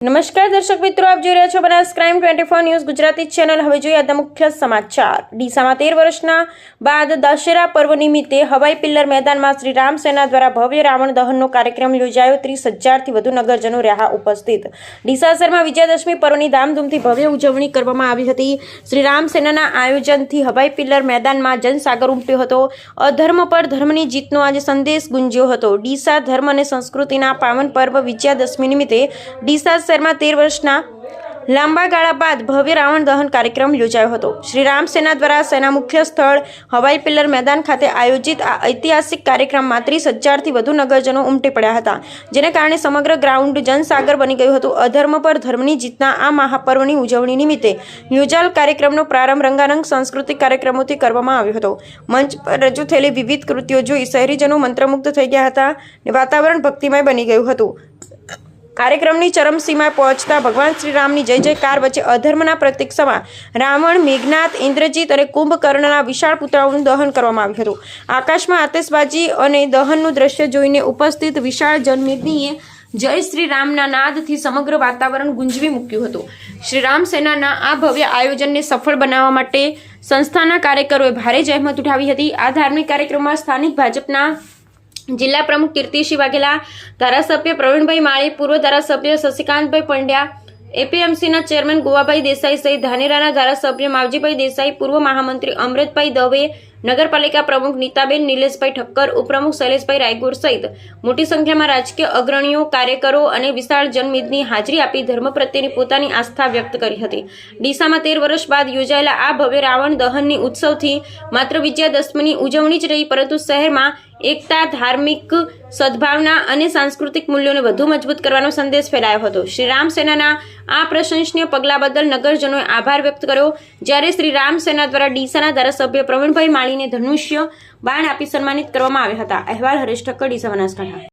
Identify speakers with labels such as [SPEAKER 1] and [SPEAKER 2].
[SPEAKER 1] નમસ્કાર દર્શક મિત્રો, આપ જોઈ રહ્યા છો Banas crime 24 news Gujarati channel. હવે જોઈએ આજના મુખ્ય સમાચાર। ડીસામાં 13 વર્ષના બાદ દશેરા પર્વ નિમિત્તે હવાઈ પિલ્લર મેદાનમાં શ્રી રામ સેના દ્વારા ભવ્ય રાવણ દહનનો કાર્યક્રમ યોજાયો। 30,000થી વધુ નગરજનો રહ્યા ઉપસ્થિત। ડીસા શહેરમાં વિજયાદશમી પર્વની ધામધૂમથી ભવ્ય ઉજવણી કરવામાં આવી હતી। શ્રી રામ સેનાના આયોજનથી હવાઈ પિલ્લર મેદાનમાં જનસાગર ઉમટ્યો હતો। અધર્મ પર ધર્મની જીતનો આજે સંદેશ ગુંજ્યો હતો। ડીસા ધર્મ અને સંસ્કૃતિના પાવન પર્વ વિજયાદશમી નિમિત્તે ડીસા શહેરમાં 13 વર્ષના લાંબા ગાળા બાદ ભવ્ય રાવણ દહન કાર્યક્રમ યોજાયો હતો। શ્રી રામ સેના દ્વારા સેના મુખ્ય સ્થળ હવાઈ પિલ્લર મેદાન ખાતે આયોજિત આ ઐતિહાસિક કાર્યક્રમમાં 30,000થી વધુ નગરજનો ઉમટી પડ્યા હતા, જેને કારણે સમગ્ર ગ્રાઉન્ડ જનસાગર બની ગયું હતું। અધર્મ પર ધર્મની જીતના આ મહાપર્વની ઉજવણી નિમિત્તે યોજાયેલ કાર્યક્રમનો પ્રારંભ રંગારંગ સાંસ્કૃતિક કાર્યક્રમોથી કરવામાં આવ્યો હતો। મંચ પર રજૂ થયેલી વિવિધ કૃતિઓ જોઈ શહેરીજનો મંત્રમુગ્ધ થઈ ગયા હતા અને વાતાવરણ ભક્તિમય બની ગયું હતું। કાર્યક્રમની ચરમસીમાએ પહોંચતા ભગવાન શ્રી રામની જય જયકાર વચ્ચે અધર્મના પ્રતીક સમા રાવણ, મેઘનાદ, ઇન્દ્રજીત અને કુંભકર્ણના વિશાળ પુતળાઓનું દહન કરવામાં આવ્યું હતું। આકાશમાં આતશબાજી અને દહનનું દ્રશ્ય જોઈને ઉપસ્થિત વિશાળ જનમેદનીએ જય શ્રી રામના નાદથી સમગ્ર વાતાવરણ ગુંજવી મૂક્યું હતું। શ્રી રામ સેનાના આ ભવ્ય આયોજનને સફળ બનાવવા માટે સંસ્થાના કાર્યકરોએ ભારે જહેમત ઉઠાવી હતી। આ ધાર્મિક કાર્યક્રમમાં સ્થાનિક ભાજપના જિલ્લા પ્રમુખ કીર્તિસિંહ વાઘેલા, ધારાસભ્ય પ્રવીણભાઈ માળી, પૂર્વ ધારાસભ્ય શશિકાંતભાઈ પંડ્યા, એપીએમસીના ચેરમેન ગોવાભાઈ દેસાઈ સહિત ધાનેરાના ધારાસભ્ય માવજીભાઈ દેસાઈ, પૂર્વ મહામંત્રી અમૃતભાઈ દવે, નગરપાલિકા પ્રમુખ નીતાબેન નિલેશભાઈ ઠક્કર, ઉપપ્રમુખ શૈલેષભાઈ રાયગુર સહિત મોટી સંખ્યામાં રાજકીય અગ્રણીઓ, કાર્યકરો અને વિશાળ જનમેદની હાજરી આપી ધર્મ પ્રત્યેની પોતાની આસ્થા વ્યક્ત કરી હતી। ડીસામાં 13 વર્ષ બાદ યોજાયેલા આ ભવ્ય રાવણ દહનની ઉત્સવથી માત્ર વિજયાદશમીની ઉજવણી જ રહી, પરંતુ શહેરમાં એકતા, ધાર્મિક સદભાવના અને સાંસ્કૃતિક મૂલ્યોને વધુ મજબૂત કરવાનો સંદેશ ફેલાયો હતો। શ્રી રામ સેનાના આ પ્રશંસનીય પગલા બદલ નગરજનોએ આભાર વ્યક્ત કર્યો, જ્યારે શ્રી રામ સેના દ્વારા ડીસાના ધારાસભ્ય પ્રવીણભાઈ માળીને ધનુષ્ય બાણ આપી સન્માનિત કરવામાં આવ્યા હતા। અહેવાલ હરેશ ઠક્કર, ડીસા, બનાસકાંઠા।